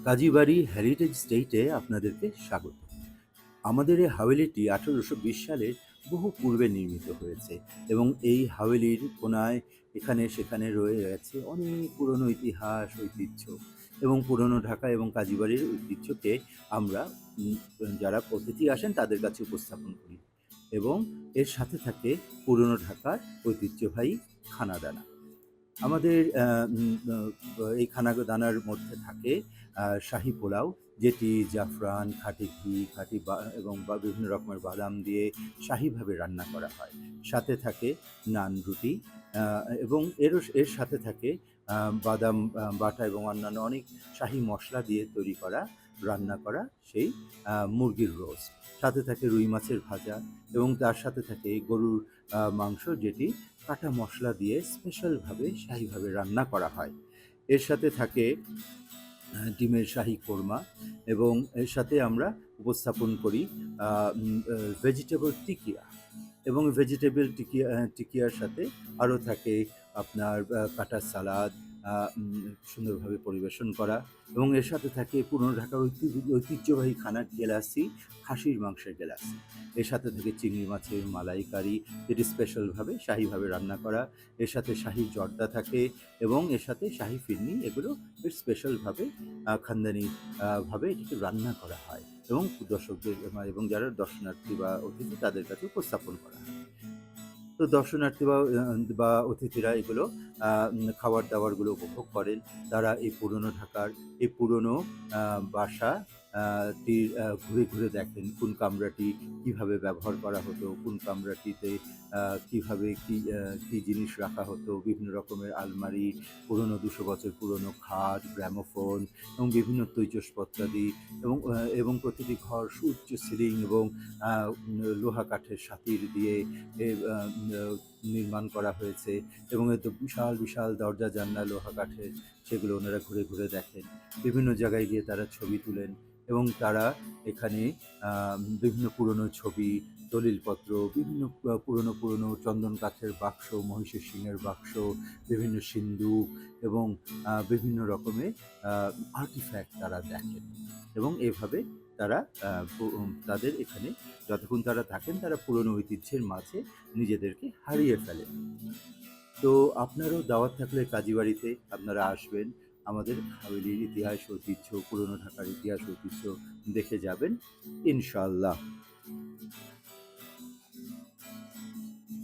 Kazibari heritage স্টেটে আপনাদেরকে স্বাগত। আমাদের এই হাভেলিটি ১৮২০ সালের বহু পূর্বে নির্মিত হয়েছে এবং এই হাভেলির কোনায় এখানে সেখানে রয়ে গেছে অনেক পুরনো ইতিহাস, ঐতিহ্য এবং পুরনো ঢাকা এবং কাজীবাড়ির ঐতিহ্যকে আমরা যারা অতিথি আসেন তাদের কাছে উপস্থাপন করি এবং এর সাথে থাকে পুরনো ঢাকার ঐতিহ্যবাহী খানাদানা। আমাদের এই খানাদানার মধ্যে থাকে শাহী পোলাও, যেটি জাফরান, খাঁটি ঘি, এবং বিভিন্ন রকমের বাদাম দিয়ে শাহীভাবে রান্না করা হয়। সাথে থাকে নান রুটি, এবং এর সাথে থাকে বাদাম বাটা এবং অন্যান্য অনেক শাহী মশলা দিয়ে তৈরি করা, রান্না করা সেই মুরগির রোস্ট। সাথে থাকে রুই মাছের ভাজা এবং তার সাথে থাকে গরুর মাংস, যেটি কাটা মশলা দিয়ে স্পেশালভাবে শাহীভাবে রান্না করা হয়। এর সাথে থাকে ডিমের শাহী কোরমা এবং এর সাথে আমরা উপস্থাপন করি ভেজিটেবল টিকিয়া এবং ভেজিটেবল টিকিয়ার সাথে আরও থাকে আপনার কাটা সালাদ, সুন্দরভাবে পরিবেশন করা এবং এর সাথে থাকে পুরনো ঢাকার ঐতিহ্যবাহী খানা গেলাসি, খাসির মাংসের গেলাসি। এর সাথে থাকে চিংড়ি মাছের মালাইকারি, যেটি স্পেশালভাবে শাহীভাবে রান্না করা। এর সাথে শাহী জর্দা থাকে এবং এর সাথে শাহী ফিরনি, এগুলো বেশ স্পেশালভাবে খানদানি ভাবে এটিকে রান্না করা হয় এবং দর্শকদের এবং যারা দর্শনার্থী বা অতিথি তাদের কাছে উপস্থাপন করা হয়। তো দর্শনার্থী বা অতিথিরা এগুলো খাবার দাবারগুলো উপভোগ করেন। তারা এই পুরনো ঢাকার এই পুরনো বাসা টির ঘুরে ঘুরে দেখেন কোন কামরাটি কীভাবে ব্যবহার করা হতো, কোন কামরাটিতে কীভাবে কী জিনিস রাখা হতো, বিভিন্ন রকমের আলমারি, পুরনো ২০০ বছর পুরনো খাট, গ্র্যামোফোন এবং বিভিন্ন তৈজসপত্রাদি এবং প্রতিটি ঘর সুউচ্চ সিলিং এবং লোহা কাঠের সাতির দিয়ে নির্মাণ করা হয়েছে এবং এত বিশাল বিশাল দরজা জানলা লোহা কাঠের, সেগুলো ওনারা ঘুরে ঘুরে দেখেন। বিভিন্ন জায়গায় গিয়ে তারা ছবি তুলেন এবং তারা এখানে বিভিন্ন পুরনো ছবি, দলিলপত্র, বিভিন্ন পুরনো পুরনো চন্দন কাঠের বাক্স, মহিষের শিংয়ের বাক্স, বিভিন্ন সিন্দুক এবং বিভিন্ন রকমের আর্টিফ্যাক্ট তারা দেখেন এবং এভাবে তারা তাদের এখানে যতক্ষণ তারা থাকেন তারা পুরনো ঐতিহ্যের মাঝে নিজেদেরকে হারিয়ে ফেলেন। তো আপনারও দাওয়াত থাকলে কাজীবাড়িতে আপনারা আসবেন, আমাদের হাভেলির ইতিহাস ঐতিহ্য, পুরনো ঢাকার ইতিহাস ঐতিহ্য দেখে যাবেন ইনশাআল্লাহ।